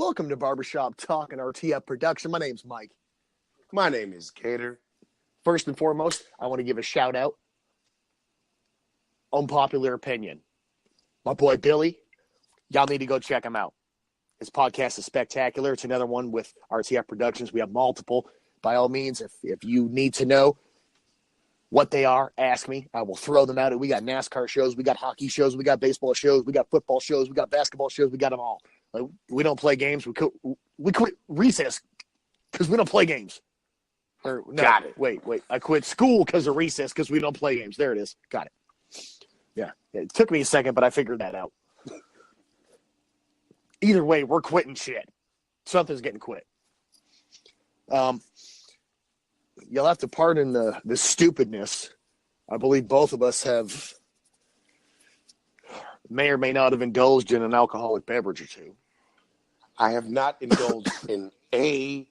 Welcome to Barbershop Talk and RTF Production. My name's Mike. My name is Gator. First and foremost, I want to give a shout out. Unpopular opinion. My boy Billy, y'all need to go check him out. His podcast is spectacular. It's another one with RTF Productions. We have multiple. By all means, if you need to know what they are, ask me. I will throw them out. We got NASCAR shows. We got hockey shows. We got baseball shows. We got football shows. We got basketball shows. We got them all. Like, we don't play games. We quit recess because we don't play games. Or, no, got it. Wait. I quit school because of recess because we don't play games. There it is. Got it. Yeah. It took me a second, but I figured that out. Either way, we're quitting shit. Something's getting quit. You'll have to pardon the stupidness. I believe both of us may or may not have indulged in an alcoholic beverage or two. I have not indulged in a...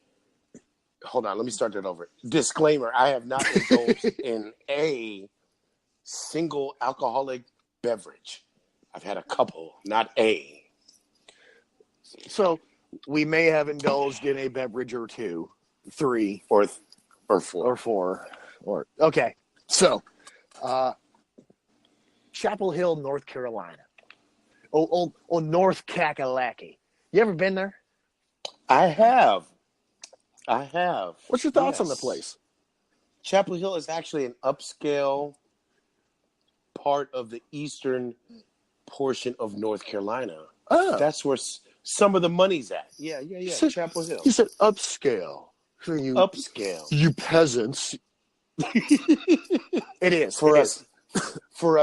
Hold on, let me start that over. Disclaimer, I have not indulged in a single alcoholic beverage. I've had a couple, not a. So we may have indulged in a beverage or two, three. Or four. Okay. So, Chapel Hill, North Carolina. Oh, North Kakalaki. You ever been there? I have. What's your thoughts on the Yes. place? Chapel Hill is actually an upscale part of the eastern portion of North Carolina. Oh. That's where some of the money's at. Yeah. Chapel Hill. You said upscale. So Upscale. You peasants. It is. For it us, is. for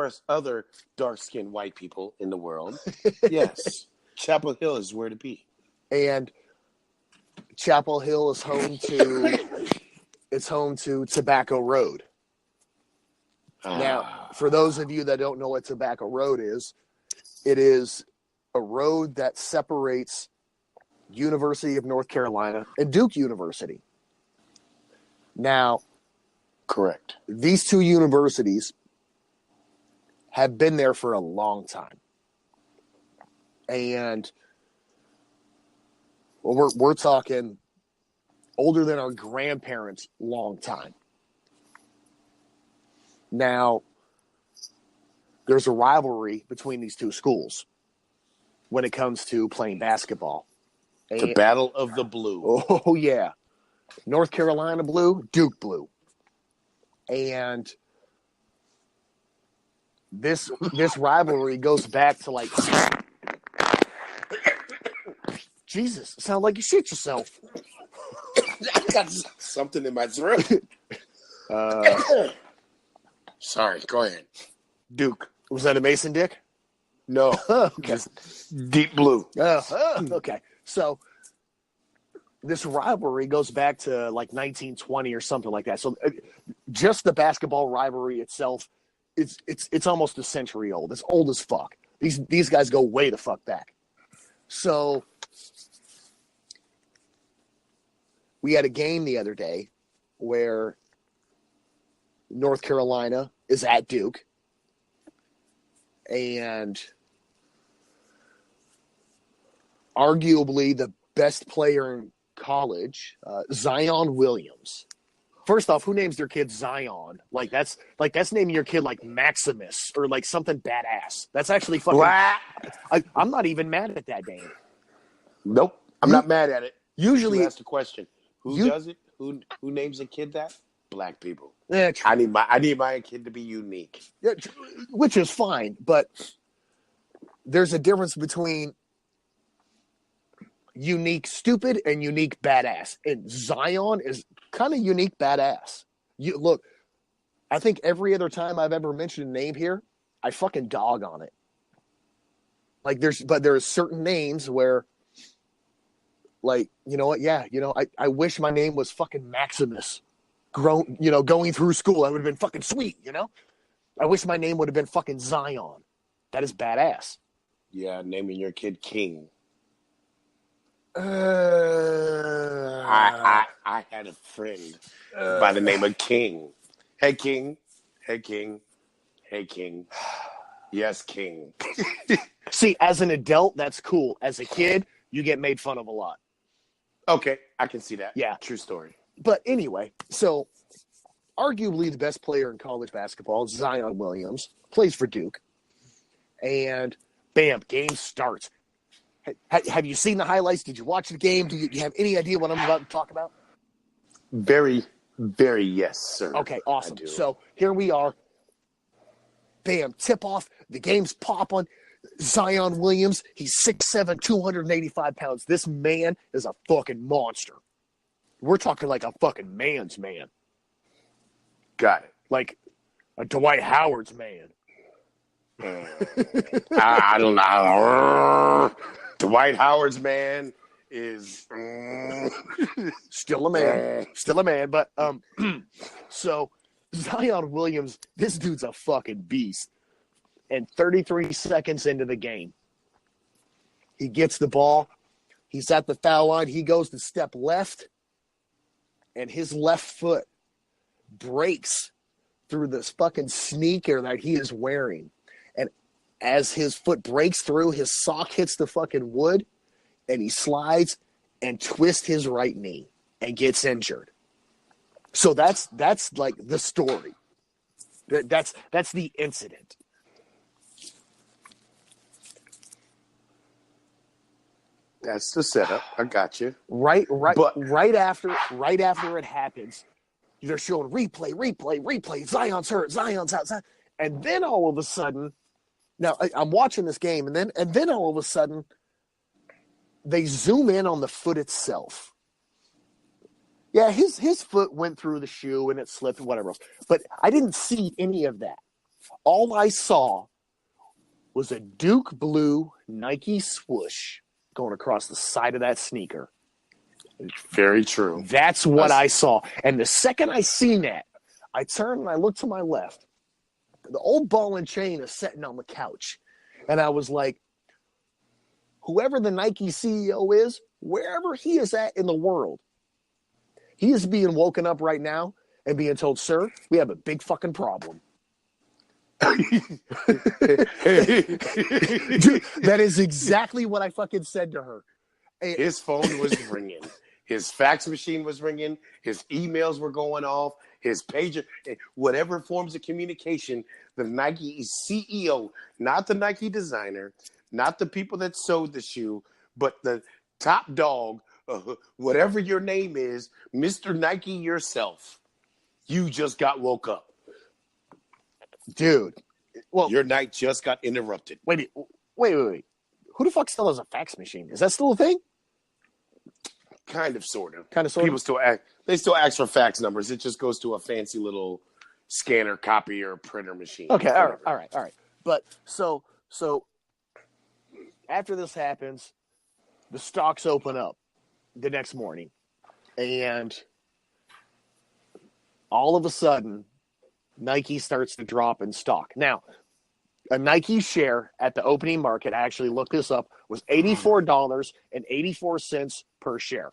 us other dark-skinned white people in the world, yes, Chapel Hill is where to be. And Chapel Hill is home to Tobacco Road. Now, for those of you that don't know what Tobacco Road is, it is a road that separates University of North Carolina and Duke University. Now, Correct. These two universities have been there for a long time. And we're talking older than our grandparents' long time. Now, there's a rivalry between these two schools when it comes to playing basketball. The Battle of the Blue. Oh, yeah. North Carolina blue, Duke blue. And this rivalry goes back to like... Jesus, sound like you shit yourself. I got something in my throat. Sorry, go ahead. Duke. Was that a Mason dick? No. Okay. Deep blue. Okay. So this rivalry goes back to like 1920 or something like that. So just the basketball rivalry itself, it's almost a century old. It's old as fuck. These guys go way the fuck back. So we had a game the other day where North Carolina is at Duke, and arguably the best player in college, Zion Williams. First off, who names their kid Zion? That's naming your kid like Maximus or like something badass. That's actually fucking... I'm not even mad at that name. Nope. I'm not mad at it. Usually... You asked the question. Who does it? Who names a kid that? Black people. Yeah, I need my kid to be unique. Yeah, which is fine, but there's a difference between unique stupid and unique badass. And Zion is kind of unique badass. Look, I think every other time I've ever mentioned a name here, I fucking dog on it. Like there are certain names where, like, you know what? Yeah, I wish my name was fucking Maximus. Going through school, I would have been fucking sweet, I wish my name would have been fucking Zion. That is badass. Yeah, naming your kid King. I had a friend by the name of King. Hey, King. Hey, King. Hey, King. Yes, King. See, as an adult, that's cool. As a kid, you get made fun of a lot. Okay, I can see that. Yeah. True story. But anyway, so arguably the best player in college basketball, Zion Williams, plays for Duke. And bam, game starts. Have you seen the highlights? Did you watch the game? Do you have any idea what I'm about to talk about? Very, very yes, sir. Okay, awesome. So here we are. Bam, tip off. The game's popping. Zion Williams, he's 6'7", 285 pounds. This man is a fucking monster. We're talking like a fucking man's man. Got it. Like a Dwight Howard's man. I don't know. Dwight Howard's man is still a man. Still a man. But so Zion Williams, this dude's a fucking beast. And 33 seconds into the game, he gets the ball. He's at the foul line. He goes to step left, and his left foot breaks through this fucking sneaker that he is wearing. And as his foot breaks through, his sock hits the fucking wood, and he slides and twists his right knee and gets injured. So that's like the story. That's the incident. That's the setup. I got you. Right after it happens, they're showing replay. Zion's hurt. Zion's outside. And then all of a sudden, now I'm watching this game, and then all of a sudden, they zoom in on the foot itself. Yeah, his foot went through the shoe and it slipped and whatever else. But I didn't see any of that. All I saw was a Duke blue Nike swoosh going across the side of that sneaker. Very true. That's what I saw. And the second I seen that, I turned and I looked to my left. The old ball and chain is sitting on the couch. And I was like, whoever the Nike CEO is, wherever he is at in the world, he is being woken up right now and being told, sir, we have a big fucking problem. Dude, that is exactly what I fucking said to her. His phone was ringing. His fax machine was ringing. His emails were going off. His pager, whatever forms of communication, the Nike CEO, not the Nike designer, not the people that sewed the shoe, but the top dog, whatever your name is, Mr. Nike yourself, you just got woke up. Dude. Well, your night just got interrupted. Wait. Who the fuck still has a fax machine? Is that still a thing? Kind of, sort of. People still ask for fax numbers. It just goes to a fancy little scanner, copier, printer machine. Okay, all right. But so after this happens, the stocks open up the next morning, and all of a sudden, Nike starts to drop in stock. Now, a Nike share at the opening market, I actually looked this up, was $84.84 per share.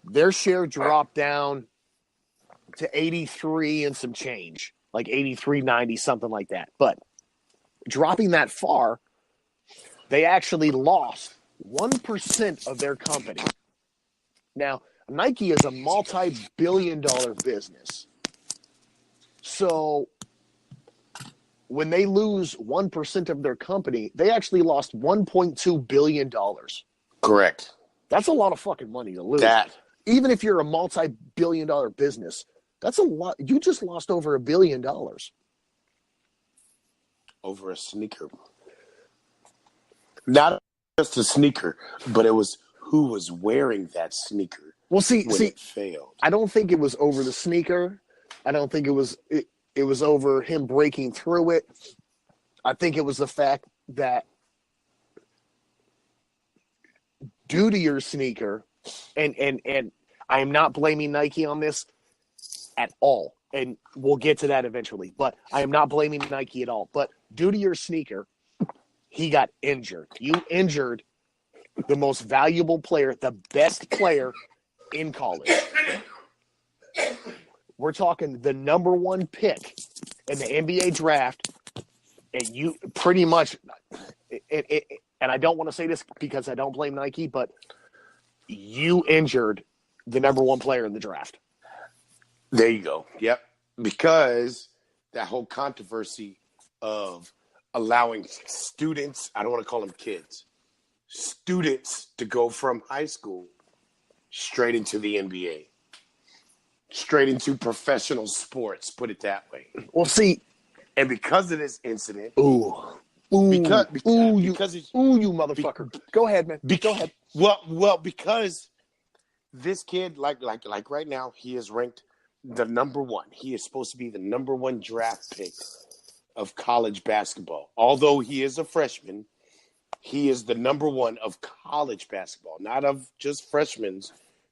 Their share dropped down to 83 and some change, like 83.90, something like that. But dropping that far, they actually lost 1% of their company. Now, Nike is a multi-billion-dollar business. So when they lose 1% of their company, they actually lost $1.2 billion. Correct. That's a lot of fucking money to lose. Even if you're a multi-billion-dollar business, that's a lot. You just lost over $1 billion. Over a sneaker. Not just a sneaker, but it was who was wearing that sneaker. Well, see, it failed. I don't think it was over the sneaker. I don't think it was over him breaking through it. I think it was the fact that due to your sneaker, and I am not blaming Nike on this at all, and we'll get to that eventually, but I am not blaming Nike at all. But due to your sneaker, he got injured. You injured the most valuable player, the best player in college. We're talking the number one pick in the NBA draft, and you pretty much and I don't want to say this because I don't blame Nike, but you injured the number one player in the draft. There you go. Yep. Because that whole controversy of allowing students, I don't want to call them kids, students to go from high school straight into the NBA, straight into professional sports, put it that way. Well, see, and because of this incident, you motherfucker. Go ahead, man. Go ahead. Well, because this kid, like right now, he is ranked the number one. He is supposed to be the number one draft pick of college basketball. Although he is a freshman, he is the number one of college basketball, not of just freshmen,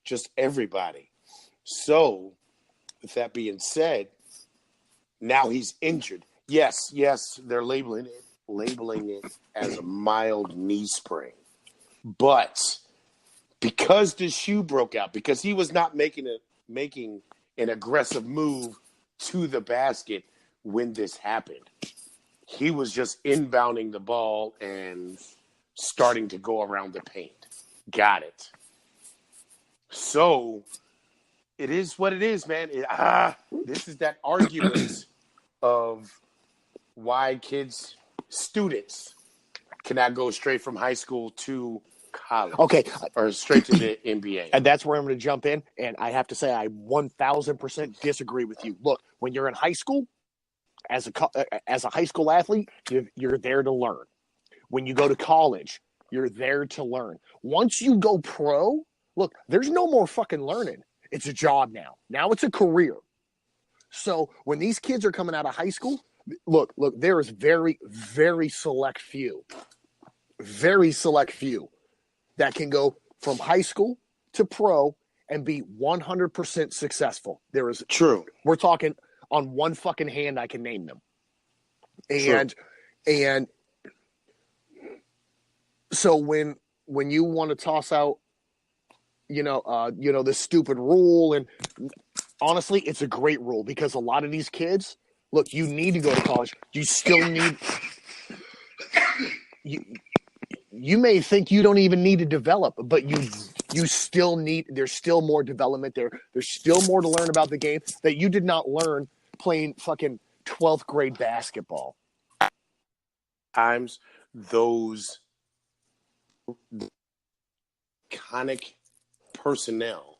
just everybody. So, with that being said, now he's injured. Yes, they're labeling it as a mild knee sprain. But because the shoe broke out, because he was not making an aggressive move to the basket when this happened, he was just inbounding the ball and starting to go around the paint. Got it. So it is what it is, man. This is that argument of why students cannot go straight from high school to college. Okay. Or straight to the NBA. And that's where I'm going to jump in. And I have to say, I 1,000% disagree with you. Look, when you're in high school, as a high school athlete, you're there to learn. When you go to college, you're there to learn. Once you go pro, look, there's no more fucking learning. It's a job now. Now it's a career. So when these kids are coming out of high school, look, there is very, very select few that can go from high school to pro and be 100% successful. There is true. We're talking on one fucking hand. I can name them. And so when you want to toss out, this stupid rule, and honestly, it's a great rule because a lot of these kids, look, you need to go to college. You still need. You may think you don't even need to develop, but you still need. There's still more development there. There's still more to learn about the game that you did not learn playing fucking 12th grade basketball. Times those iconic personnel.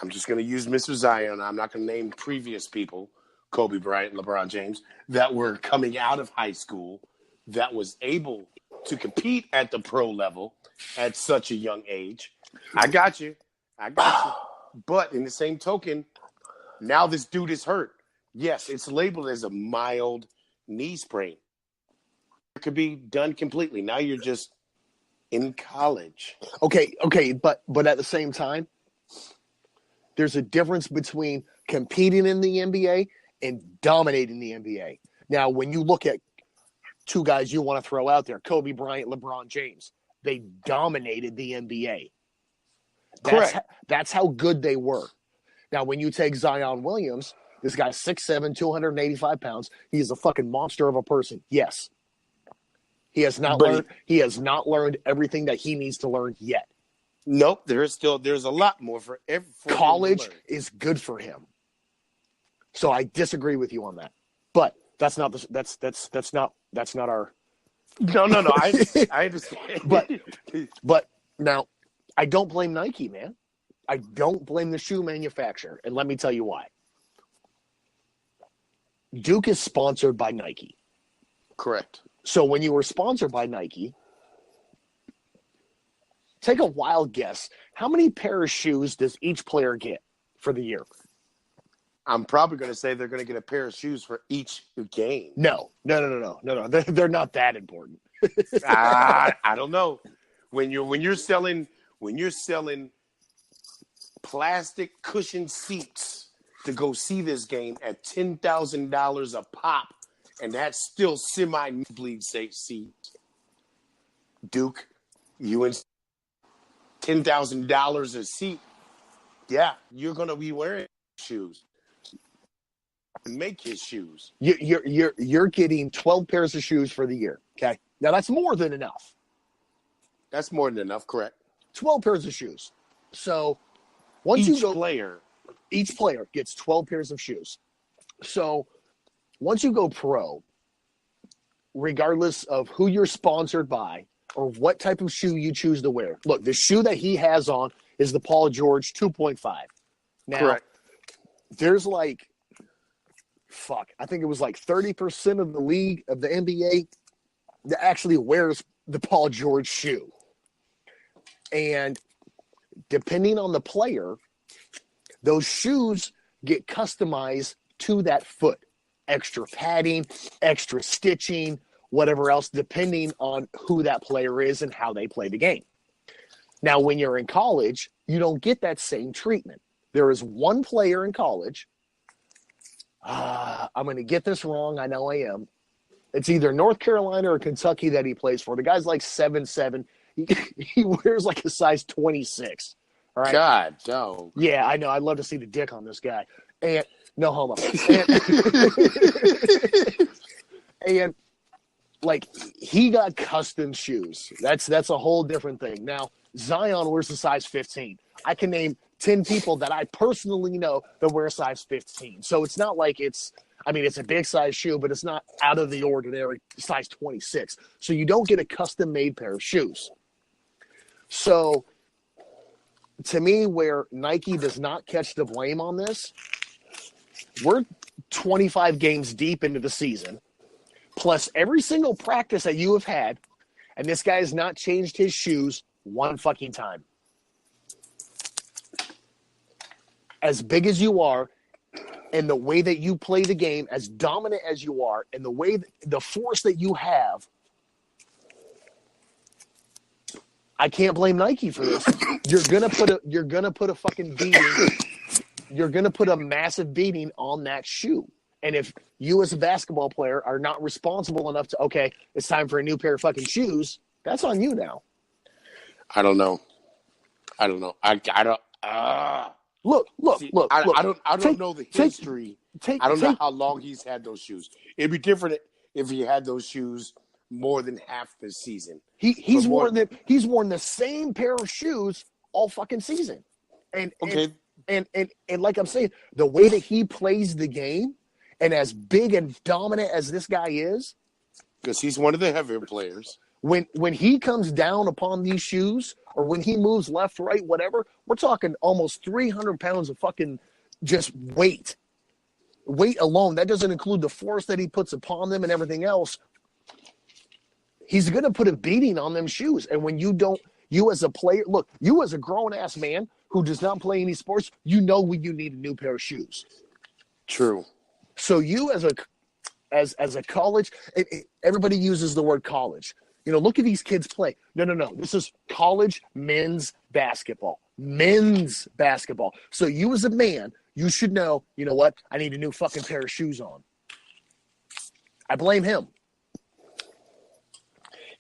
I'm just going to use Mr. Zion. I'm not going to name previous people, Kobe Bryant, LeBron James, that were coming out of high school that was able to compete at the pro level at such a young age. I got you. But in the same token, now this dude is hurt. Yes, it's labeled as a mild knee sprain. It could be done completely. Now you're just in college. Okay, but at the same time, there's a difference between competing in the NBA and dominating the NBA. Now, when you look at two guys you want to throw out there, Kobe Bryant, LeBron James, they dominated the NBA. Correct. That's how good they were. Now, when you take Zion Williams, this guy's 6'7", 285 pounds. He's a fucking monster of a person. Yes. He has not learned everything that he needs to learn yet. Nope, there's a lot more for college is good for him. So I disagree with you on that. But that's not our. No. I understand. But now, I don't blame Nike, man. I don't blame the shoe manufacturer, and let me tell you why. Duke is sponsored by Nike. Correct. So when you were sponsored by Nike, take a wild guess. How many pair of shoes does each player get for the year? I'm probably going to say they're going to get a pair of shoes for each game. No. They're not that important. I don't know. When you're selling plastic cushion seats to go see this game at $10,000 a pop, and that's still semi-bleed safe seats. Duke, you and $10,000 a seat. Yeah, you're gonna be wearing shoes. Make his shoes. You're getting 12 pairs of shoes for the year. Okay, now that's more than enough. That's more than enough, correct? 12 pairs of shoes. So once Each you go, player. each player gets 12 pairs of shoes. So once you go pro, regardless of who you're sponsored by or what type of shoe you choose to wear. Look, the shoe that he has on is the Paul George 2.5. Now, Correct. there's I think it was like 30% of the league, of the NBA, that actually wears the Paul George shoe. And depending on the player, those shoes get customized to that foot. Extra padding, extra stitching, whatever else, depending on who that player is and how they play the game. Now, when you're in college, you don't get that same treatment. There is one player in college. I'm going to get this wrong. I know I am. It's either North Carolina or Kentucky that he plays for. The guy's like 7'7". He wears like a size 26. All right. God, dog. Yeah, I know. I'd love to see the dick on this guy. And no homo. And like he got custom shoes. That's a whole different thing. Now, Zion wears a size 15. I can name 10 people that I personally know that wear a size 15. So it's not like it's a big size shoe, but it's not out of the ordinary size 26. So you don't get a custom made pair of shoes. So to me, where Nike does not catch the blame on this, we're 25 games deep into the season, plus every single practice that you have had, and this guy has not changed his shoes one fucking time. As big as you are, and the way that you play the game, as dominant as you are, and the way, the force that you have, I can't blame Nike for this. You're gonna put a fucking beating. You're gonna put a massive beating on that shoe. And if you as a basketball player are not responsible enough to, okay, it's time for a new pair of fucking shoes, that's on you now. I don't know. I don't. Look. I don't know the history. I don't know how long he's had those shoes. It'd be different if he had those shoes more than half the season. He's worn the same pair of shoes all fucking season. And like I'm saying, the way that he plays the game, and as big and dominant as this guy is, because he's one of the heavier players. When he comes down upon these shoes, or when he moves left, right, whatever, we're talking almost 300 pounds of fucking just weight. Weight alone. That doesn't include the force that he puts upon them and everything else. He's going to put a beating on them shoes. And when you as a player, look, you as a grown-ass man who does not play any sports, you know when you need a new pair of shoes. True. So you as a college, everybody uses the word college. You know, look at these kids play. No. This is college men's basketball. Men's basketball. So you as a man, you should know, you know what? I need a new fucking pair of shoes on. I blame him.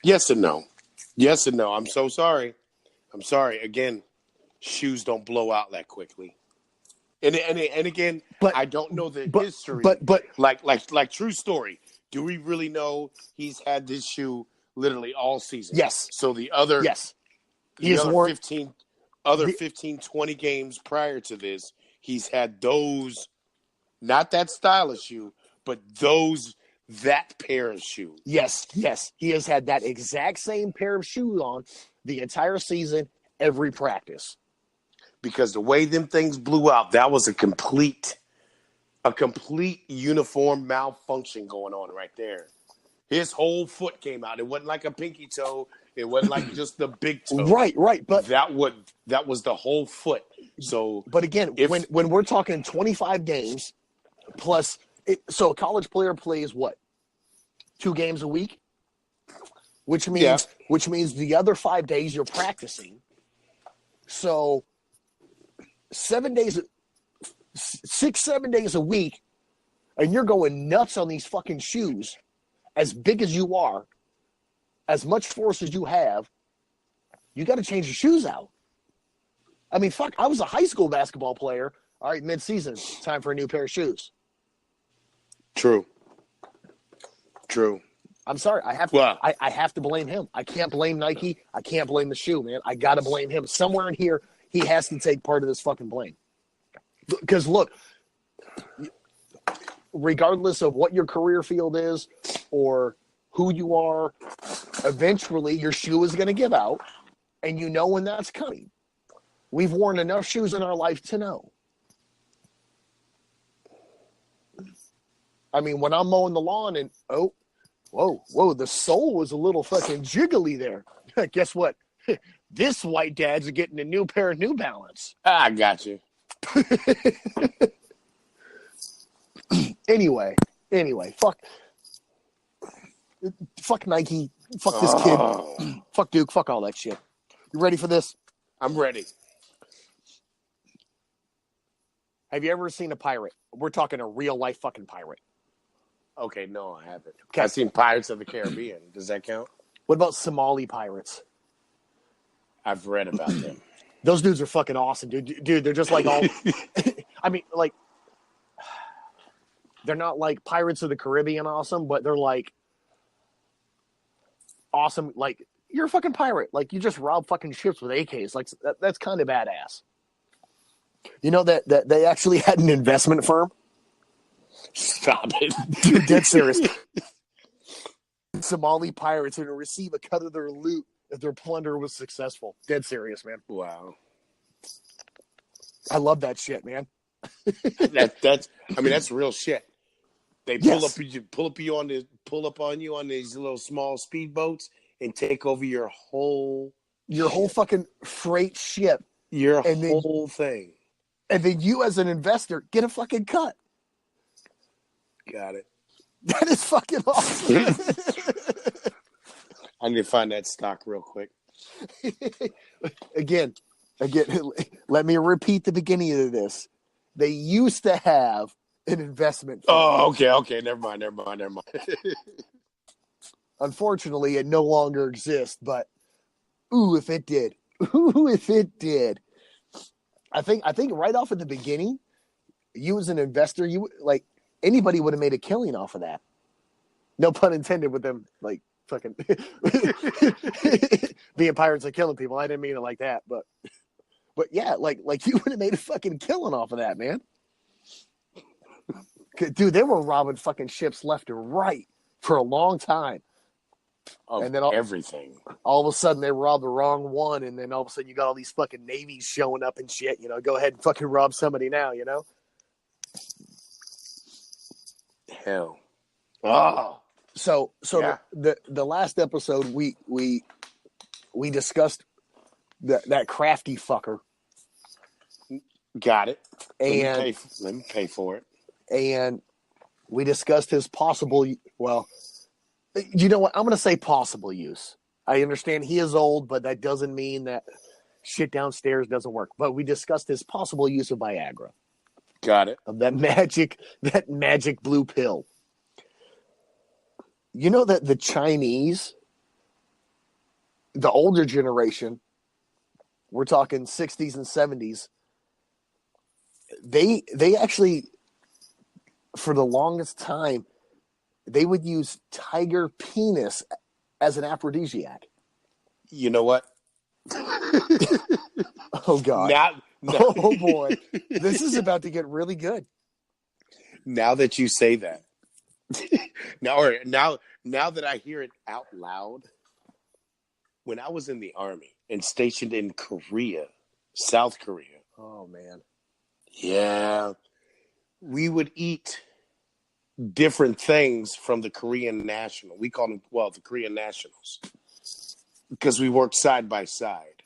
Yes and no. Yes and no. I'm so sorry. I'm sorry. Again, shoes don't blow out that quickly. And again, but I don't know the history. But like true story. Do we really know he's had this shoe literally all season? Yes. So the other 15, 20 games prior to this, he's had those, not that style of shoe, but that pair of shoes. Yes. He has had that exact same pair of shoes on the entire season, every practice. Because the way them things blew out, that was a complete uniform malfunction going on right there. His whole foot came out. It wasn't like a pinky toe. It wasn't like just the big toe. Right. But that was the whole foot. So, but again, when we're talking 25 games plus, so a college player plays what? 2 games a week, which means the other 5 days you're practicing. So 7 days, 6-7 days a week, and you're going nuts on these fucking shoes. As big as you are, as much force as you have, you got to change your shoes out. I mean, fuck, I was a high school basketball player. All right, mid-season, time for a new pair of shoes. True. I'm sorry. Well, I have to blame him. I can't blame Nike. I can't blame the shoe, man. I got to blame him. Somewhere in here, he has to take part of this fucking blame. Because look, regardless of what your career field is or who you are, eventually your shoe is going to give out, and you know when that's coming. We've worn enough shoes in our life to know. I mean, when I'm mowing the lawn and, whoa, the sole was a little fucking jiggly there. Guess what? This white dad's getting a new pair of New Balance. I got you. Anyway, fuck Nike, fuck this kid, fuck Duke, fuck all that shit. You ready for this? I'm ready. Have you ever seen a pirate? We're talking a real life fucking pirate. Okay, no, I haven't. Okay. I've seen Pirates of the Caribbean. Does that count? What about Somali pirates? I've read about them. Those dudes are fucking awesome, dude. Dude, they're just like all. I mean, like, they're not like Pirates of the Caribbean awesome, but they're like awesome. Like, you're a fucking pirate. Like, you just rob fucking ships with AKs. Like, that's kind of badass. You know that they actually had an investment firm? Stop it. Dude, dead serious. Somali pirates are to receive a cut of their loot if their plunder was successful. Dead serious, man. Wow. I love that shit, man. That's real shit. They pull up on you on these little small speedboats and take over your whole fucking freight ship. Whole thing. And then you as an investor get a fucking cut. Got it. That is fucking awesome. I need to find that stock real quick. Again, let me repeat the beginning of this. They used to have an investment firm. Oh, okay. Never mind. Unfortunately, it no longer exists, but if it did. I think right off at the beginning, you as an investor, anybody would have made a killing off of that. No pun intended with them, like, fucking being pirates and killing people. I didn't mean it like that, but yeah, like you would have made a fucking killing off of that, man. Dude, they were robbing fucking ships left and right for a long time. And then everything. All of a sudden, they robbed the wrong one, and then all of a sudden, you got all these fucking navies showing up and shit. You know, go ahead and fucking rob somebody now. You know. Hell. Oh. So yeah. the last episode we discussed that crafty fucker. Got it. And let me pay for it. And we discussed his possible. Well, you know what? I'm going to say possible use. I understand he is old, but that doesn't mean that shit downstairs doesn't work. But we discussed his possible use of Viagra. Got it. Of that magic blue pill. You know that the Chinese, the older generation, we're talking 60s and 70s, they actually, for the longest time, they would use tiger penis as an aphrodisiac. You know what? Oh, God. Now, oh, boy. This is about to get really good. Now that you say that. now that I hear it out loud, when I was in the Army and stationed in Korea, South Korea. Oh, man. Yeah. We would eat different things from the Korean National. We call them, the Korean Nationals. Because we worked side by side.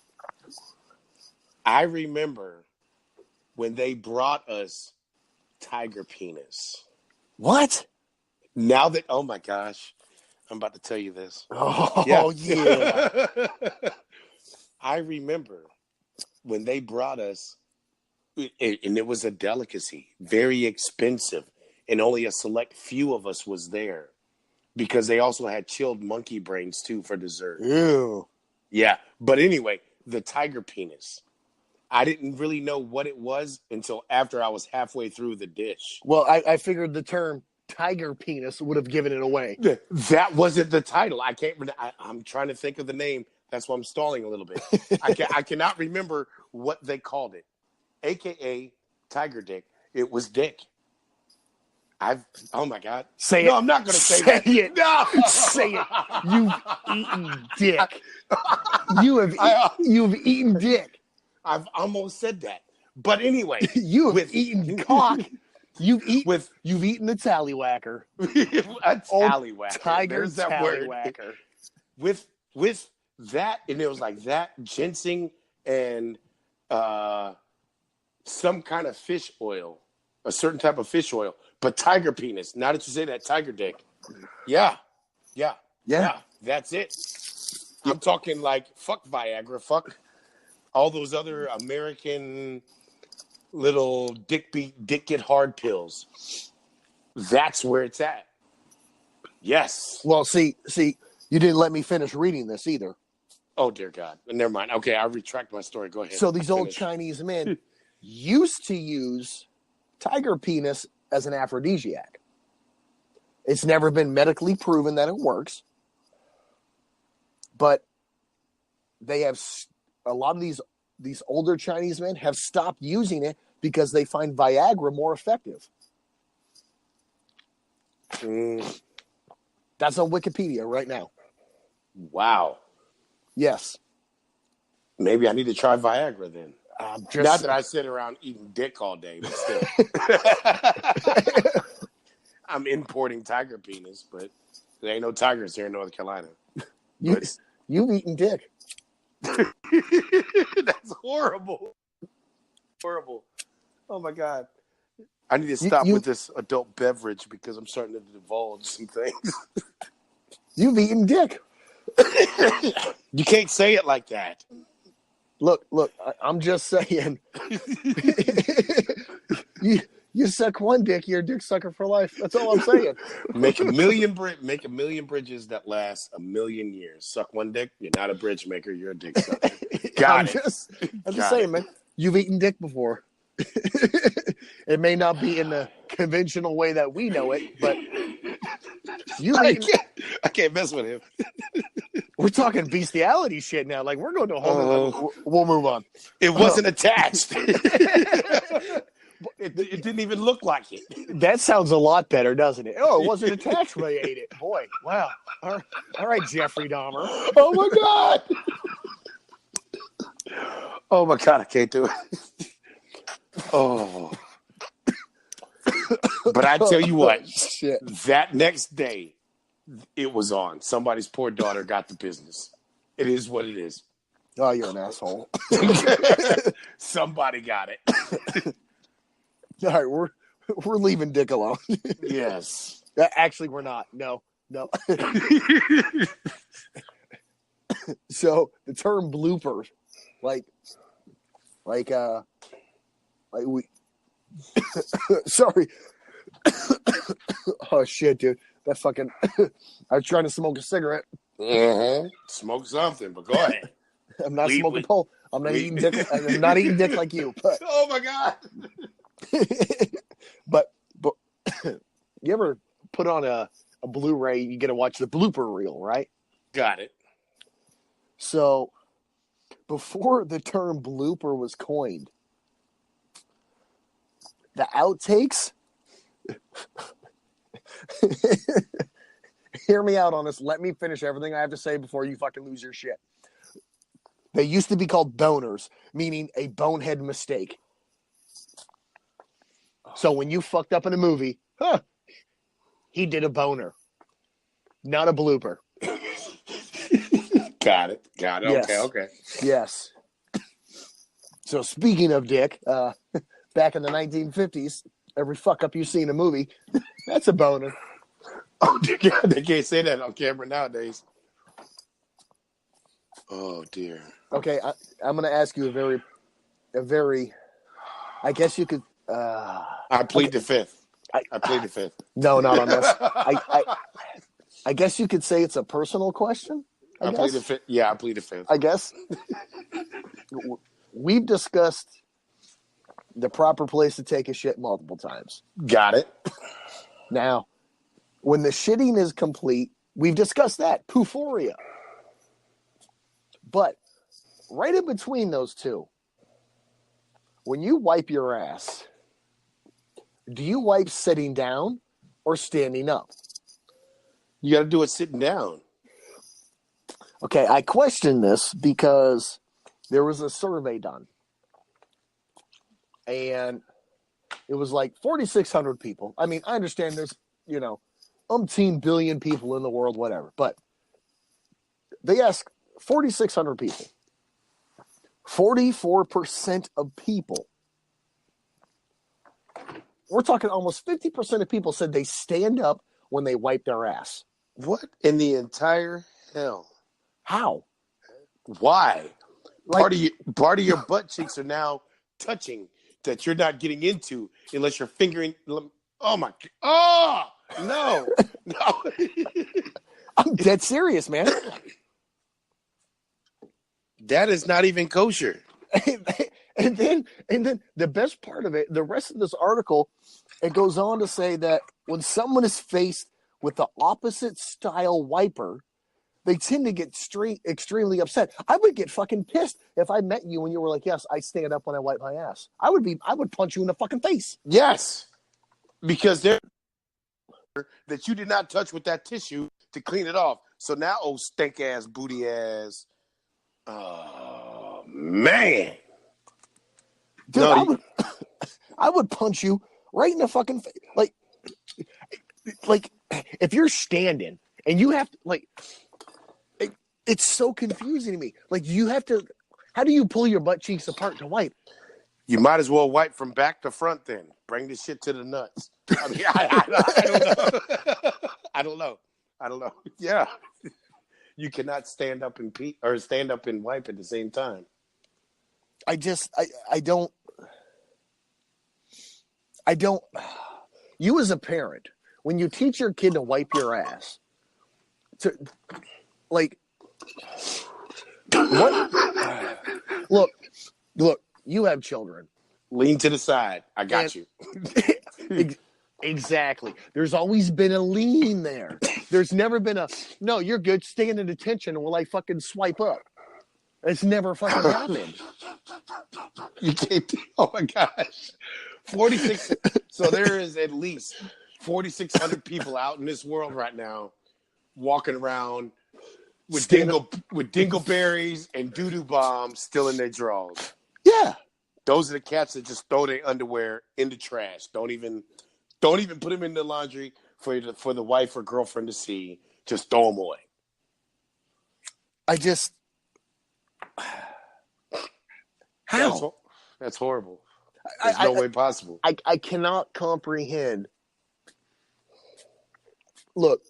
I remember when they brought us tiger penis. What? Now that, oh my gosh, I'm about to tell you this. Oh, yeah. I remember when they brought us, and it was a delicacy, very expensive, and only a select few of us was there because they also had chilled monkey brains too for dessert. Ew. Yeah, but anyway, the tiger penis. I didn't really know what it was until after I was halfway through the dish. Well, I figured the term tiger penis would have given it away. That wasn't the title. I can't. I'm trying to think of the name. That's why I'm stalling a little bit. I cannot remember what they called it, AKA Tiger Dick. It was Dick. Oh my God. Say no, it. I'm not going to say Say that. it. No. Say it. You've eaten dick. You've eaten dick. I've almost said that. But anyway. You've eaten cock. You've eaten the tallywhacker. A tallywhacker. Tiger There's that word. tallywhacker. With that, and it was like that, ginseng, and some kind of fish oil. A certain type of fish oil. But tiger penis. Now that you say that, tiger dick. Yeah. That's it. I'm talking like fuck Viagra, fuck all those other American little dick get hard pills. That's where it's at. Yes. Well, see, you didn't let me finish reading this either. Oh dear God. Never mind. Okay, I'll retract my story. Go ahead. So these old Chinese men used to use tiger penis as an aphrodisiac. It's never been medically proven that it works, but they have a lot of these older Chinese men have stopped using it because they find Viagra more effective. That's on Wikipedia right now. Wow. Yes. Maybe I need to try Viagra then. Not that I sit around eating dick all day, but still. I'm importing tiger penis, but there ain't no tigers here in North Carolina. You've eaten dick. That's horrible. Horrible. Oh, my God. I need to stop with this adult beverage because I'm starting to divulge some things. You've eaten dick. You can't say it like that. Look, I'm just saying. You suck one dick, you're a dick sucker for life. That's all I'm saying. Make a million bridges that last a million years. Suck one dick, you're not a bridge maker, you're a dick sucker. I'm just saying, man. You've eaten dick before. It may not be in the conventional way that we know it, but I can't mess with him. We're talking bestiality shit now. Like, we're going to a whole nother. We'll move on. It wasn't attached. It didn't even look like it. That sounds a lot better, doesn't it? Oh, it wasn't attached when I ate it. Boy, wow. All right, Jeffrey Dahmer. Oh, my God. Oh, my God, I can't do it. Oh. But I tell you what, shit. That next day, it was on. Somebody's poor daughter got the business. It is what it is. Oh, you're an asshole. Somebody got it. All right, we're leaving dick alone. Yes. Actually, we're not. No. So the term blooper, like we. Sorry. Oh shit, dude. That fucking. I was trying to smoke a cigarette. Mm-hmm. Smoke something, but go ahead. I'm not smoking pole. I'm not eating dick. I'm not eating dick like you. But. Oh my God. but you ever put on a Blu-ray? You get to watch the blooper reel, right? Got it. So before the term blooper was coined, the outtakes. Hear me out on this. Let me finish everything I have to say before you fucking lose your shit. They used to be called boners, meaning a bonehead mistake. So when you fucked up in a movie, he did a boner, not a blooper. Got it. Yes. Okay. Yes. So speaking of dick, back in the 1950s, every fuck up you see in a movie, that's a boner. Oh, dear God, they can't say that on camera nowadays. Oh, dear. Okay, I'm going to ask you a very, I guess you could. I plead the fifth. I plead the fifth. No, not on this. I guess you could say it's a personal question. I plead the fifth. Yeah, I plead the fifth. I guess. We've discussed the proper place to take a shit multiple times. Got it. Now, When the shitting is complete, we've discussed that, poophoria. But right in between those two, when you wipe your ass, do you wipe sitting down or standing up? You got to do it sitting down. Okay, I question this because there was a survey done, and it was like 4,600 people. I mean, I understand there's, umpteen billion people in the world, whatever, but they asked 4,600 people. 44% of people, we're talking almost 50% of people said they stand up when they wipe their ass. What in the entire hell? How? Why? Part of your butt cheeks are now touching that you're not getting into unless you're fingering. Oh my! Oh no! No! I'm dead serious, man. That is not even kosher. And then the best part of it, the rest of this article, it goes on to say that when someone is faced with the opposite style wiper, they tend to get extremely upset. I would get fucking pissed if I met you and you were like, "Yes, I stand up when I wipe my ass." I would punch you in the fucking face. Yes, because they're that you did not touch with that tissue to clean it off. So now, old stink ass, booty ass. Oh man, dude, no, I would punch you right in the fucking face. Like if you're standing and you have to, it's so confusing to me. Like you have to. How do you pull your butt cheeks apart to wipe? You might as well wipe from back to front then. Bring this shit to the nuts. I mean, I don't know. I don't know. Yeah. You cannot stand up and pee or stand up and wipe at the same time. I don't. You as a parent, when you teach your kid to wipe your ass, what? Look, you have children. Lean to the side. I got you. Exactly. There's always been a lean there. There's never been no, you're good, stand in attention while I fucking swipe up. It's never fucking happened. You can't. Oh my gosh. 46. So there is at least 4,600 people out in this world right now walking around with dingleberries and doo-doo bombs still in their drawers. Yeah. Those are the cats that just throw their underwear in the trash. Don't even put them in the laundry for the wife or girlfriend to see. Just throw them away. How? That's horrible. There's no way possible. I cannot comprehend. Look,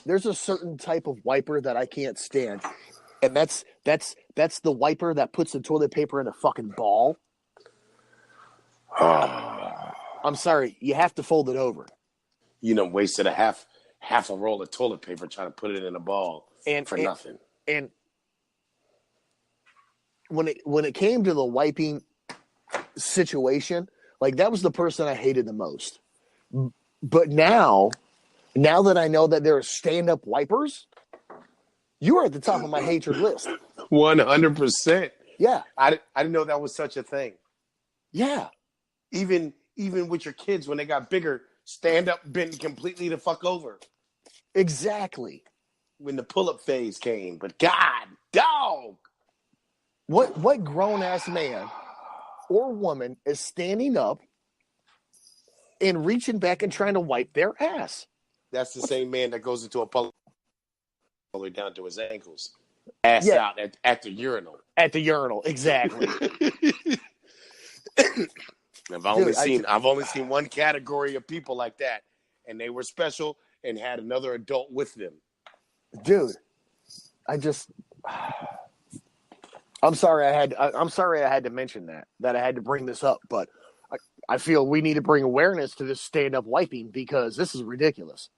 there's a certain type of wiper that I can't stand, and that's the wiper that puts the toilet paper in a fucking ball. I'm sorry, you have to fold it over. You know, wasted a half a roll of toilet paper trying to put it in a ball for nothing. And when it came to the wiping situation, like that was the person I hated the most. But now that I know that there are stand-up wipers, you are at the top of my hatred list. 100%. Yeah. I didn't know that was such a thing. Yeah. Even with your kids, when they got bigger, stand up, bend completely the fuck over. Exactly. When the pull-up phase came. But God, dog. What grown-ass man or woman is standing up and reaching back and trying to wipe their ass? That's the same man that goes into a public all the way down to his ankles. Ass out at the urinal. At the urinal, exactly. I've only seen one category of people like that, and they were special and had another adult with them. Dude, I'm sorry I had to mention that I had to bring this up, but I feel we need to bring awareness to this stand-up wiping because this is ridiculous.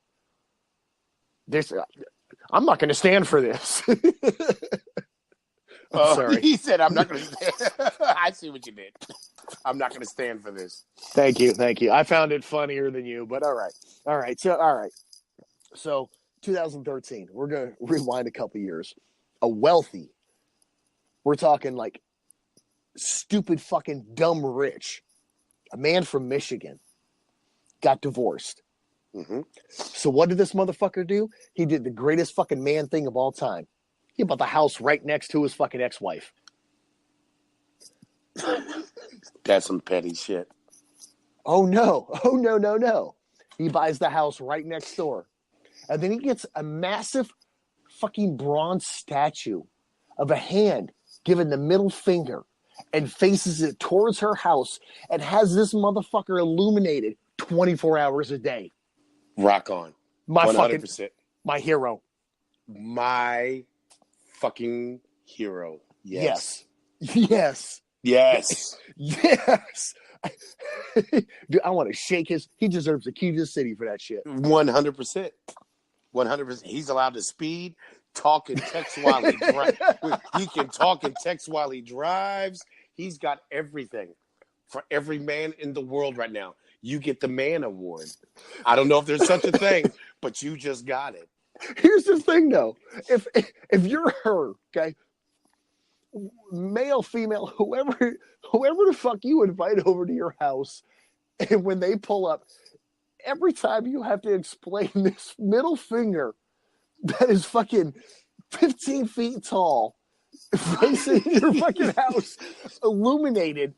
I'm not going to stand for this. I'm sorry. He said, I'm not going to stand. I see what you did. I'm not going to stand for this. Thank you. I found it funnier than you, but all right. So 2013, we're gonna rewind a couple years. A wealthy, we're talking like stupid fucking dumb rich, a man from Michigan got divorced. Mm-hmm. So what did this motherfucker do? He did the greatest fucking man thing of all time. He bought the house right next to his fucking ex-wife. That's some petty shit. Oh no. Oh no, no, no. He buys the house right next door. And then he gets a massive fucking bronze statue of a hand giving the middle finger and faces it towards her house and has this motherfucker illuminated 24 hours a day. Rock on. My 100%. fucking, my hero. My fucking hero. Yes. Yes. Yes. Yes. Dude, I want to shake he deserves the key to the city for that shit. 100%. 100%. He's allowed to speed, talk, and text while he drives. He can talk and text while he drives. He's got everything for every man in the world right now. You get the man award. I don't know if there's such a thing, but you just got it. Here's the thing, though. If you're her, okay, male, female, whoever the fuck you invite over to your house, and when they pull up, every time you have to explain this middle finger that is fucking 15 feet tall, facing your fucking house, illuminated.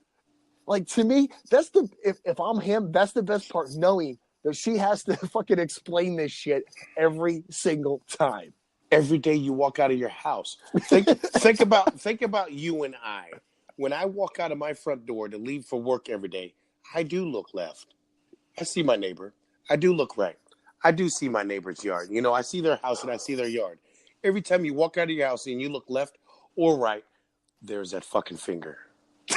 Like, to me, that's if I'm him, that's the best part, knowing that she has to fucking explain this shit every single time. Every day you walk out of your house. Think about you and I. When I walk out of my front door to leave for work every day, I do look left. I see my neighbor. I do look right. I do see my neighbor's yard. You know, I see their house and I see their yard. Every time you walk out of your house and you look left or right, there's that fucking finger.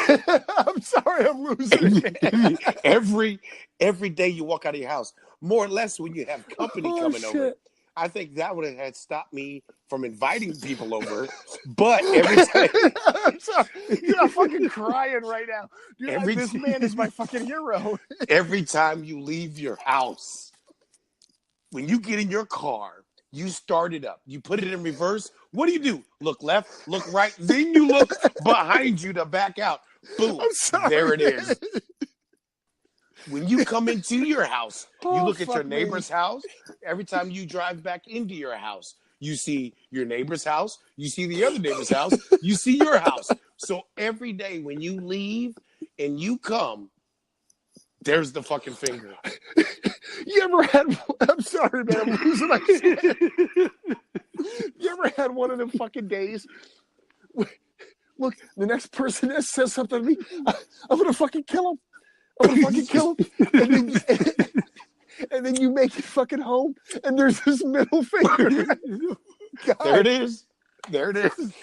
I'm sorry, I'm losing it. every day you walk out of your house, more or less when you have company coming over. I think that would have stopped me from inviting people over. But every time, I'm sorry, dude, I'm fucking crying right now. Dude, this man is my fucking hero. Every time you leave your house, when you get in your car, you start it up. You put it in reverse. What do? Look left, look right. Then you look behind you to back out. Boom. There it is. When you come into your house, you look at your neighbor's house. Every time you drive back into your house, you see your neighbor's house. You see the other neighbor's house. You see your house. So every day when you leave and you come, there's the fucking finger. You ever had, I'm sorry, man, I'm losing my shit. You ever had one of them fucking days? Look, the next person that says something to me, I'm going to fucking kill him. I'm going to fucking kill him. And then you make it fucking home, and there's this middle finger. God. There it is. There it is.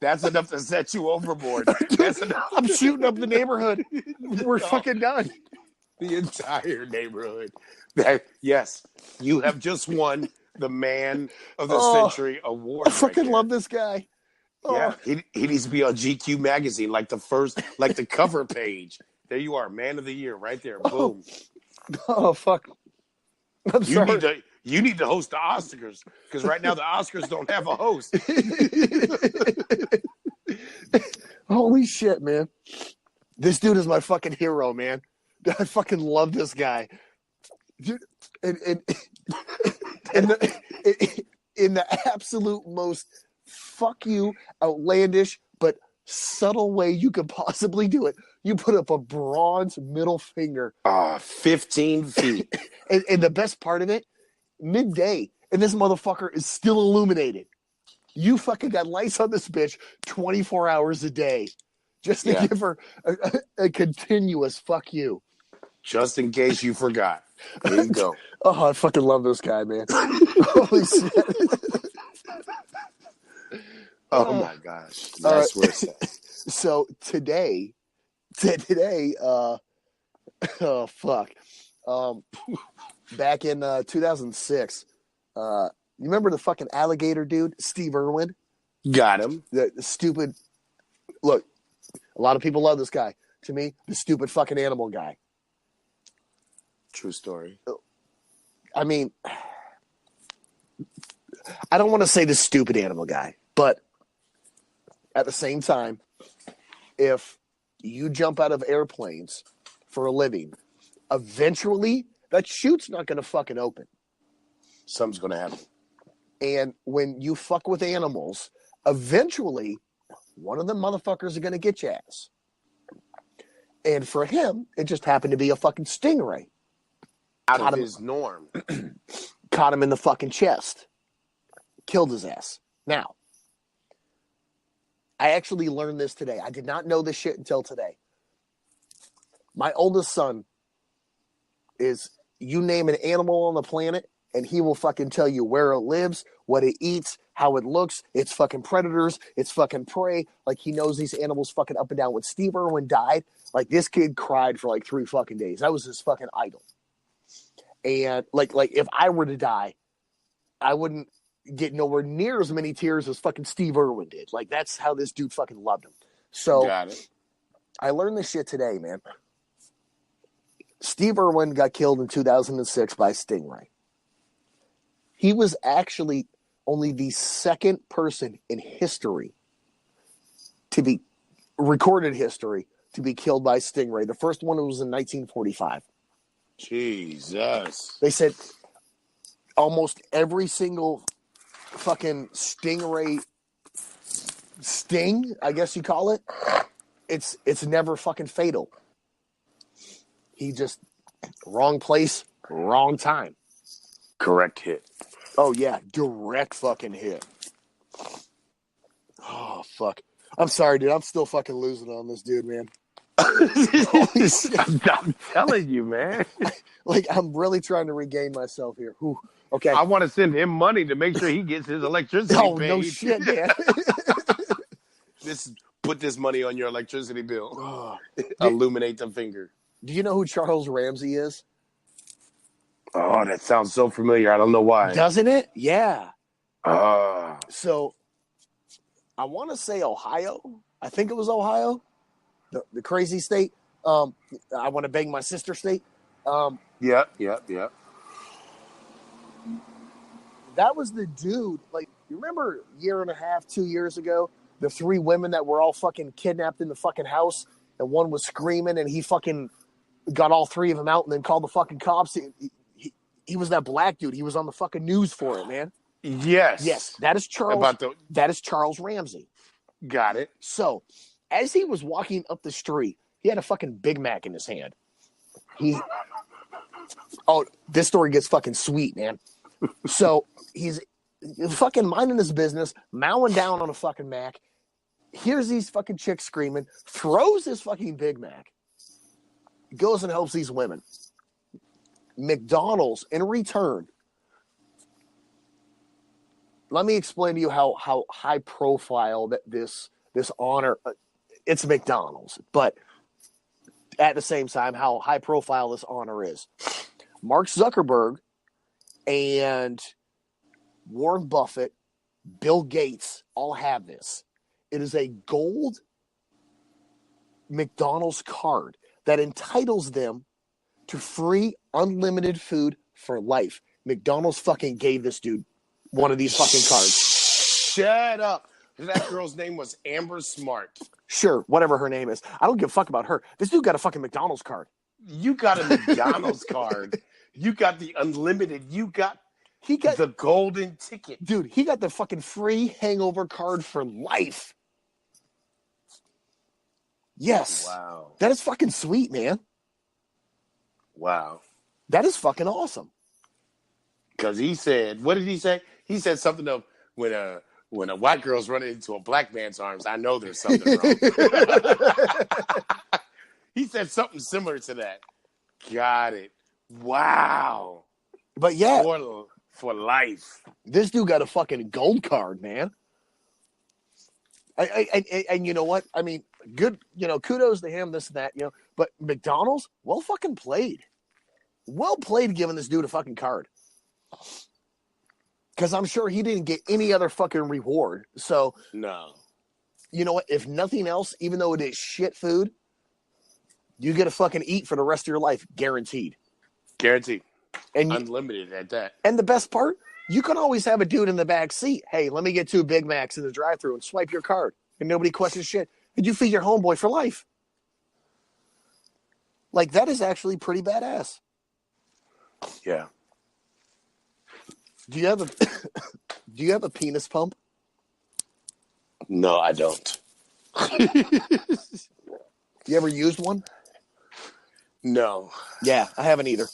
That's enough to set you overboard. That's enough. I'm shooting up the neighborhood. We're fucking done. The entire neighborhood. Yes, you have just won the Man of the Century award. I fucking love this guy. Yeah, he needs to be on GQ magazine, like the cover page. There you are, Man of the Year, right there. Boom. Oh fuck. I'm sorry. You need to host the Oscars, because right now the Oscars don't have a host. Holy shit, man. This dude is my fucking hero, man. I fucking love this guy. Dude, in the absolute most fuck you, outlandish, but subtle way you could possibly do it, you put up a bronze middle finger. 15 feet. And the best part of it, midday, and this motherfucker is still illuminated. You fucking got lights on this bitch 24 hours a day just to give her a continuous fuck you. Just in case you forgot. There you go. Oh, I fucking love this guy, man. Holy shit. Oh my gosh. That's where it's at. So today, oh fuck. Back in 2006, you remember the fucking alligator dude, Steve Irwin? Got him. The stupid. Look, a lot of people love this guy. To me, the stupid fucking animal guy. True story. I mean, I don't want to say the stupid animal guy, but at the same time, if you jump out of airplanes for a living, eventually that chute's not going to fucking open. Something's going to happen. And when you fuck with animals, eventually one of them motherfuckers are going to get your ass. And for him, it just happened to be a fucking stingray. Out of his norm. Caught him in the fucking chest. Killed his ass. Now, I actually learned this today. I did not know this shit until today. My oldest son is, you name an animal on the planet, and he will fucking tell you where it lives, what it eats, how it looks. It's fucking predators. It's fucking prey. Like, he knows these animals fucking up and down. When Steve Irwin died, like, this kid cried for like 3 fucking days. That was his fucking idol. And like if I were to die, I wouldn't get nowhere near as many tears as fucking Steve Irwin did. Like, that's how this dude fucking loved him. So got it. I learned this shit today, man. Steve Irwin got killed in 2006 by stingray. He was actually only the second person in history to be recorded history to be killed by stingray. The first one was in 1945. Jesus. They said almost every single fucking stingray sting, I guess you call it, it's never fucking fatal. He just, wrong place, wrong time. Correct hit. Oh yeah, direct fucking hit. Oh fuck. I'm sorry, dude. I'm still fucking losing on this dude, man. Holy shit. I'm telling you, man. Like, I'm really trying to regain myself here. Whew. Okay. I want to send him money to make sure he gets his electricity Oh, paid. no shit, man. Put this money on your electricity bill. Oh. Illuminate the finger. Do you know who Charles Ramsey is? Oh, that sounds so familiar. I don't know why. Doesn't it? Yeah. Ah. So, I want to say Ohio. I think it was Ohio. The crazy state. I want to bang my sister state. Yeah. That was the dude. Like, you remember a year and a half, 2 years ago, the 3 women that were all fucking kidnapped in the fucking house, and one was screaming, and he fucking got all 3 of them out, and then called the fucking cops. He was that black dude. He was on the fucking news for it, man. Yes. That is Charles. That is Charles Ramsey. Got it. So, as he was walking up the street, he had a fucking Big Mac in his hand. This story gets fucking sweet, man. So he's fucking minding his business, mowing down on a fucking Mac, hears these fucking chicks screaming, throws his fucking Big Mac, goes and helps these women. McDonald's, in return, let me explain to you how high profile that this honor, it's McDonald's, but at the same time, how high profile this honor is. Mark Zuckerberg and Warren Buffett, Bill Gates all have this. It is a gold McDonald's card that entitles them to free unlimited food for life. McDonald's fucking gave this dude one of these fucking cards. Shut up. That girl's name was Amber Smart. Sure, whatever her name is. I don't give a fuck about her. This dude got a fucking McDonald's card. You got a McDonald's card. You got the unlimited. He got the golden ticket. Dude, he got the fucking free hangover card for life. Yes. Wow. That is fucking sweet, man. Wow. That is fucking awesome. Because he said, what did he say? He said something of, when a white girl's running into a black man's arms, I know there's something wrong. He said something similar to that. Got it. Wow. But yeah. For life. This dude got a fucking gold card, man. And you know what? I mean, good, kudos to him, this and that, But McDonald's, well fucking played. Well played giving this dude a fucking card. Because I'm sure he didn't get any other fucking reward. So, no. You know what? If nothing else, even though it is shit food, you get to fucking eat for the rest of your life. Guaranteed. Guaranteed. And unlimited at that. And the best part, You can always have a dude in the back seat. Hey, let me get 2 Big Macs in the drive-thru and swipe your card, and nobody questions shit. And you feed your homeboy for life. Like, that is actually pretty badass. Yeah. Do you have a Do you have a penis pump? No, I don't. You ever used one? No. Yeah, I haven't either.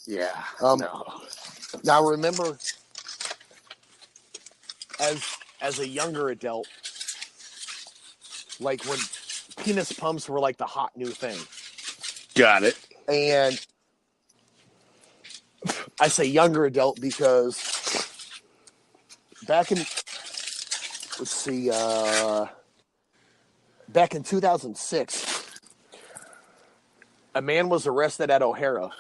Yeah. No. Now remember, as a younger adult, like when penis pumps were like the hot new thing. Got it. And I say younger adult because back in, let's see, back in 2006, a man was arrested at O'Hara.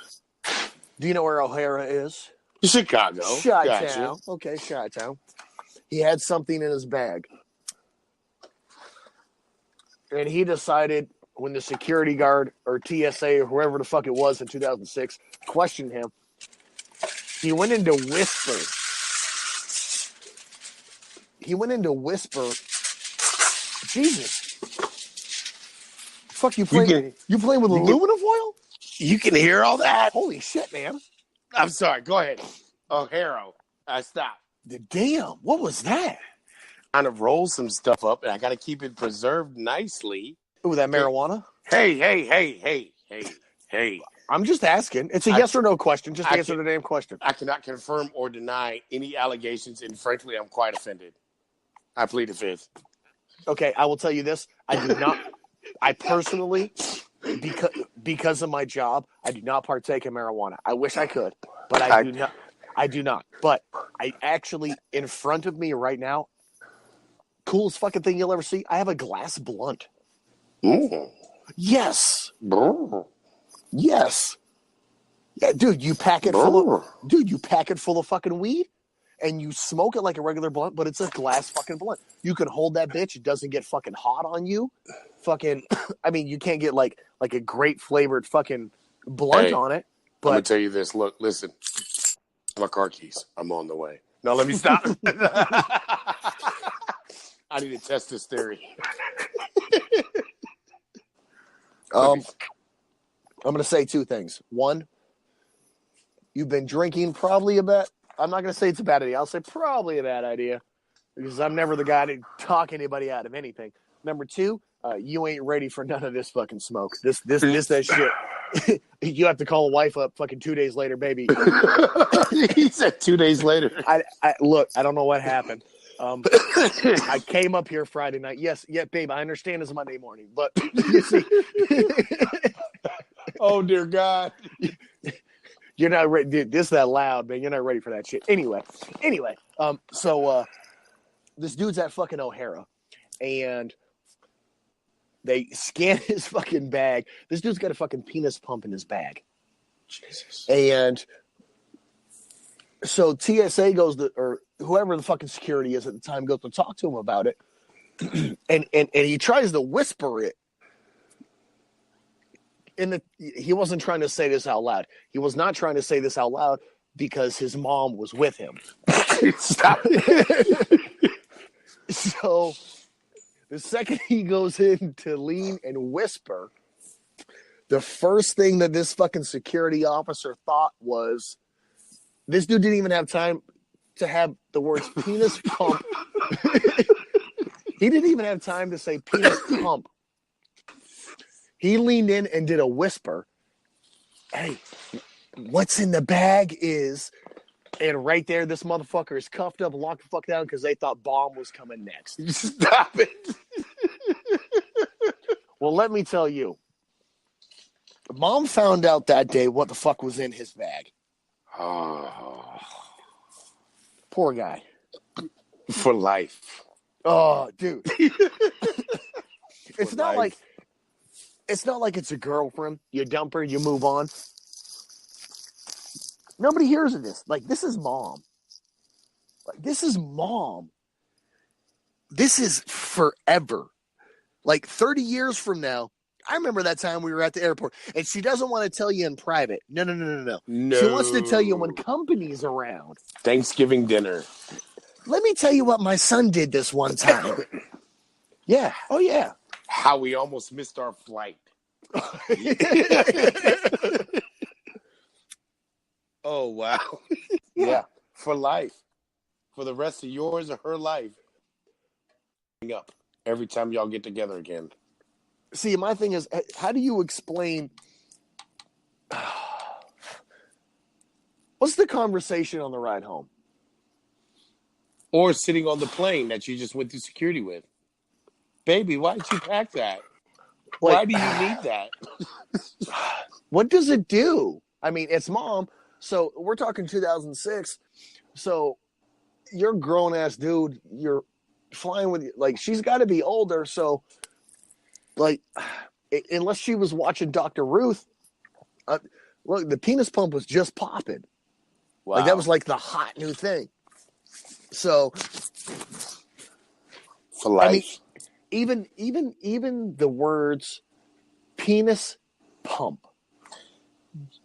Do you know where O'Hara is? Chicago. Chi-town. Okay, Chi-town. He had something in his bag. And he decided when the security guard or TSA or whoever the fuck it was in 2006 questioned him, he went into whisper. Jesus. Fuck, you playing with aluminum foil? You can hear all that? Holy shit, man. I'm sorry. Go ahead. O'Hara. Stop. Damn, what was that? Kind of roll some stuff up, and I got to keep it preserved nicely. Ooh, that marijuana? Hey. I'm just asking. It's a yes or no question. Just answer the damn question. I cannot confirm or deny any allegations, and frankly, I'm quite offended. I plead the fifth. Okay, I will tell you this. I do not. I personally, because of my job, I do not partake in marijuana. I wish I could, but I do not. I do not. But I actually, in front of me right now, coolest fucking thing you'll ever see, I have a glass blunt. Mm. Yes. Mm. Yes. Yeah, dude, you pack it full of fucking weed and you smoke it like a regular blunt, but it's a glass fucking blunt. You can hold that bitch, it doesn't get fucking hot on you. Fucking I mean, you can't get like a grape flavored fucking blunt on it. But I'm gonna tell you this. Look, listen. My car keys. I'm on the way. Now let me stop. I need to test this theory. I'm going to say 2 things. One, you've been drinking probably I'm not going to say it's a bad idea. I'll say probably a bad idea because I'm never the guy to talk anybody out of anything. Number 2, you ain't ready for none of this fucking smoke. That shit. You have to call a wife up fucking 2 days later, baby. He said 2 days later. Look, I don't know what happened. I came up here Friday night. Yes, babe, I understand it's Monday morning, but you see, oh dear God, you're not ready, dude. This that loud, man. You're not ready for that shit. Anyway, so this dude's at fucking O'Hara, and they scan his fucking bag. This dude's got a fucking penis pump in his bag. Jesus. And so TSA goes to, or whoever the fucking security is at the time goes to talk to him about it. and he tries to whisper it. He wasn't trying to say this out loud. He was not trying to say this out loud because his mom was with him. Stop. So the second he goes in to lean and whisper, the first thing that this fucking security officer thought was, this dude didn't even have time to have the words penis pump. He didn't even have time to say penis pump. He leaned in and did a whisper. Hey, what's in the bag is... And right there, this motherfucker is cuffed up and locked the fuck down because they thought bomb was coming next. Stop it. Well, let me tell you. Mom found out that day what the fuck was in his bag. Oh. Poor guy. For life. Oh, dude. It's not like it's a girlfriend. You dump her, you move on. Nobody hears of this. Like, this is mom. Like, this is mom. This is forever. Like, 30 years from now, I remember that time we were at the airport, and she doesn't want to tell you in private. No. No. She wants to tell you when company's around. Thanksgiving dinner. Let me tell you what my son did this one time. Yeah. Oh, yeah. How we almost missed our flight. Oh, wow. Yeah. For life. For the rest of yours or her life. Up every time y'all get together again. See, my thing is, how do you explain... What's the conversation on the ride home? Or sitting on the plane that you just went through security with. Baby, why did you pack that? Why do you need that? What does it do? I mean, it's mom. So we're talking 2006. So you're a grown-ass dude. You're flying with... Like, she's got to be older. So, like, unless she was watching Dr. Ruth, look, the penis pump was just popping. Wow. Like, that was like the hot new thing. So, for life. I mean, even the words penis pump.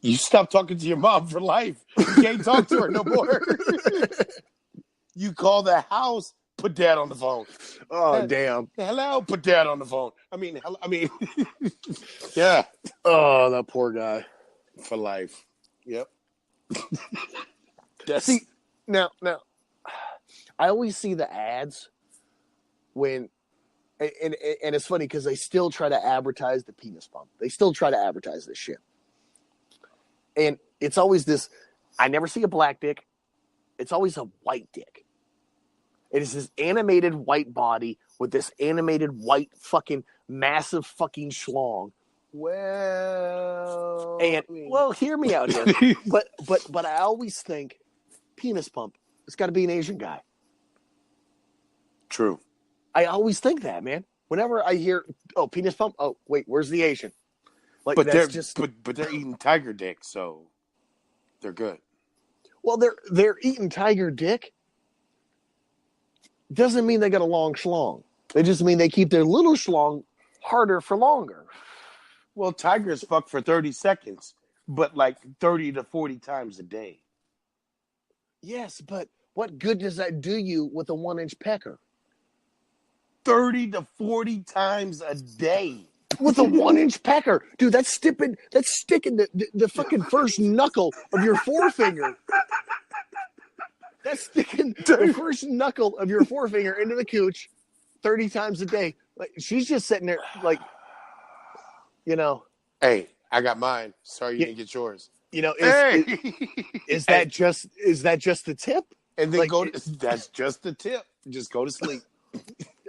You stop talking to your mom for life. You can't talk to her no more. You call the house, put dad on the phone. Oh, damn. Hello, put dad on the phone. Yeah. Oh, that poor guy. For life. Yep. See, now, I always see the ads when, and it's funny because they still try to advertise the penis pump. They still try to advertise this shit. And it's always this, I never see a black dick. It's always a white dick. It is this animated white body with this animated white fucking massive fucking schlong. Well, Hear me out here. but I always think penis pump. It's got to be an Asian guy. True. I always think that, man. Whenever I hear, penis pump. Oh, wait, where's the Asian? Like, but that's but they're eating tiger dick, so they're good. Well, they're eating tiger dick. Doesn't mean they got a long schlong. They just mean they keep their little schlong harder for longer. Well, tigers fuck for 30 seconds, but like 30 to 40 times a day. Yes, but what good does that do you with a 1-inch pecker? 30 to 40 times a day. With a 1-inch pecker. Dude, that's sticking the fucking first knuckle of your forefinger. That's sticking the first knuckle of your forefinger into the cooch 30 times a day. Like, she's just sitting there like, Hey, I got mine. Sorry you didn't get yours. Is that just the tip? And then that's just the tip. Just go to sleep.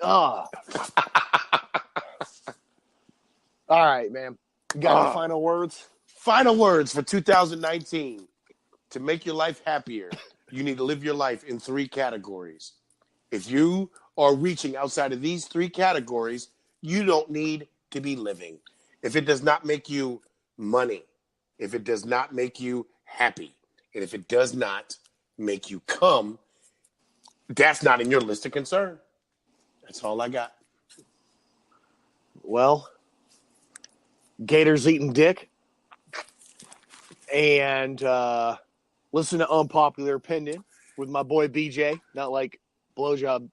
All right, man. You got any final words? Final words for 2019. To make your life happier, you need to live your life in 3 categories. If you are reaching outside of these 3 categories, you don't need to be living. If it does not make you money, if it does not make you happy, and if it does not make you come, that's not in your list of concern. That's all I got. Well, Gator's eating dick. And listen to Unpopular Opinion with my boy BJ. Not like blowjob,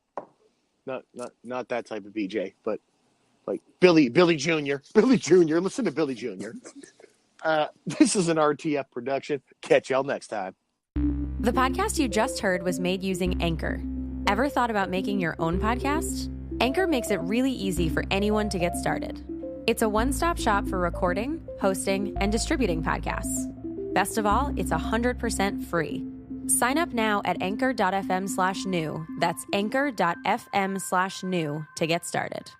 not that type of BJ, but like Billy Jr. Billy Jr. Listen to Billy Jr. This is an RTF production. Catch y'all next time. The podcast you just heard was made using Anchor. Ever thought about making your own podcast? Anchor makes it really easy for anyone to get started. It's a one-stop shop for recording, hosting, and distributing podcasts. Best of all, it's 100% free. Sign up now at anchor.fm/new. That's anchor.fm/new to get started.